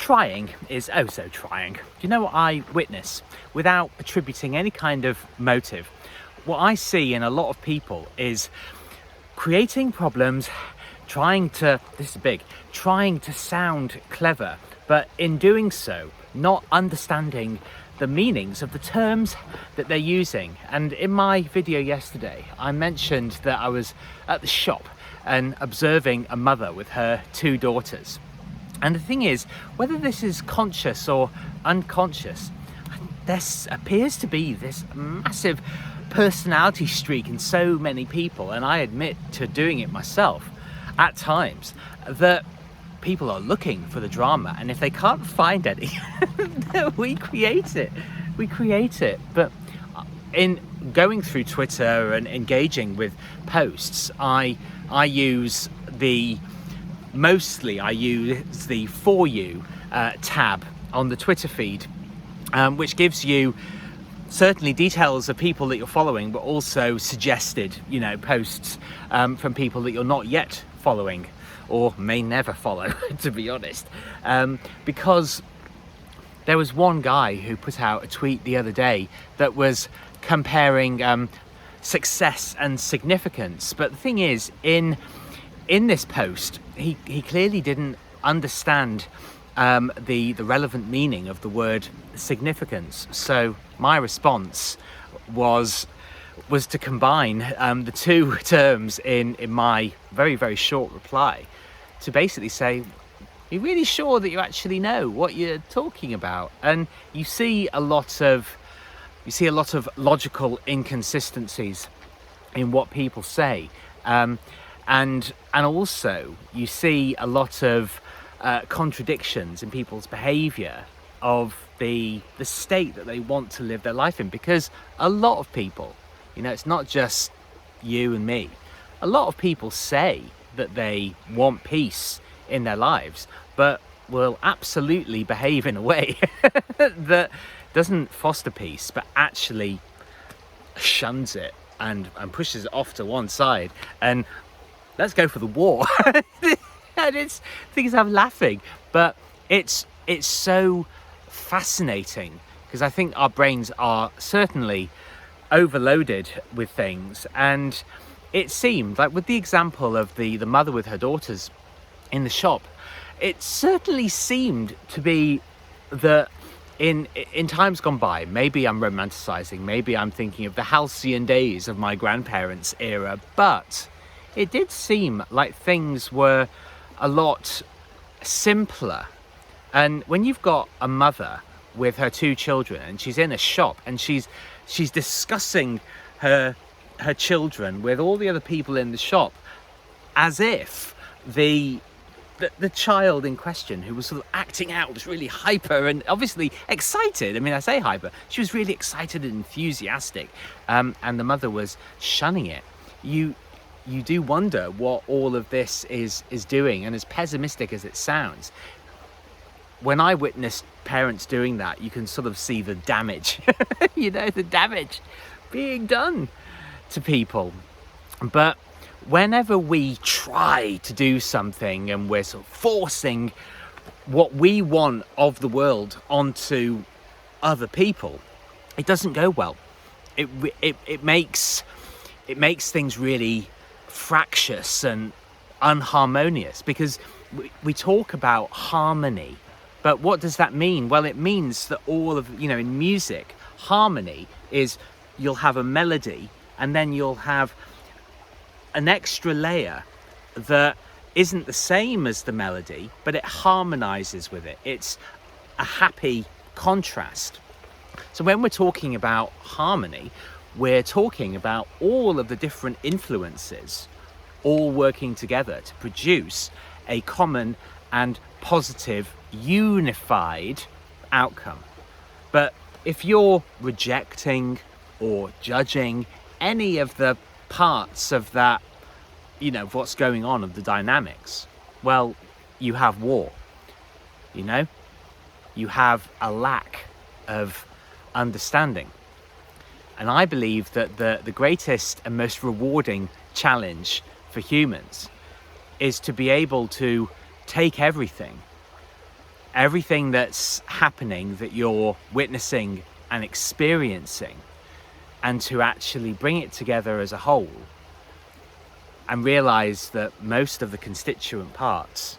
trying is oh so trying. Do you know what I witness without attributing any kind of motive? What I see in a lot of people is creating problems, trying to sound clever, but in doing so, not understanding the meanings of the terms that they're using. And in my video yesterday, I mentioned that I was at the shop and observing a mother with her 2 daughters. And the thing is, whether this is conscious or unconscious, there appears to be this massive personality streak in so many people, and I admit to doing it myself at times, that people are looking for the drama, and if they can't find any, we create it. But in going through Twitter and engaging with posts, I use the For You tab on the Twitter feed, which gives you certainly details of people that you're following, but also suggested, posts from people that you're not yet following or may never follow, to be honest. Because there was one guy who put out a tweet the other day that was comparing success and significance. But the thing is, in this post, he clearly didn't understand the relevant meaning of the word significance. So my response was to combine the 2 terms in my very, very short reply to basically say, are you really sure that you actually know what you're talking about? And you see a lot of logical inconsistencies in what people say, and also you see a lot of contradictions in people's behavior of the state that they want to live their life in. Because a lot of people, it's not just you and me, a lot of people say that they want peace in their lives, but will absolutely behave in a way that doesn't foster peace, but actually shuns it and pushes it off to one side, and let's go for the war. And things I'm laughing, but it's so fascinating, because I think our brains are certainly overloaded with things. And it seemed like, with the example of the mother with her daughters in the shop, it certainly seemed to be that in times gone by, maybe I'm romanticizing, maybe I'm thinking of the halcyon days of my grandparents' era, but it did seem like things were a lot simpler. And when you've got a mother with her 2 children and she's in a shop and she's discussing her children with all the other people in the shop, as if the child in question, who was sort of acting out, was really hyper and obviously excited. I mean, I say hyper, she was really excited and enthusiastic, and the mother was shunning it. You do wonder what all of this is doing. And as pessimistic as it sounds, when I witnessed parents doing that, you can sort of see the damage, the damage being done to people. But whenever we try to do something and we're sort of forcing what we want of the world onto other people, it doesn't go well. It makes things really fractious and unharmonious, because we talk about harmony, but what does that mean? Well, it means that all of, in music, harmony is you'll have a melody and then you'll have an extra layer that isn't the same as the melody, but it harmonizes with it. It's a happy contrast. So when we're talking about harmony, we're talking about all of the different influences all working together to produce a common and positive, unified outcome. But if you're rejecting or judging any of the parts of that, of what's going on, of the dynamics, well, you have war. You have a lack of understanding. And I believe that the greatest and most rewarding challenge for humans is to be able to take everything everything that's happening, that you're witnessing and experiencing, and to actually bring it together as a whole and realize that most of the constituent parts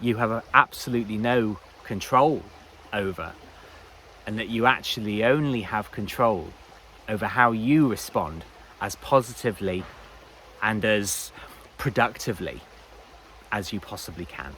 you have absolutely no control over, and that you actually only have control over how you respond as positively and as productively as you possibly can.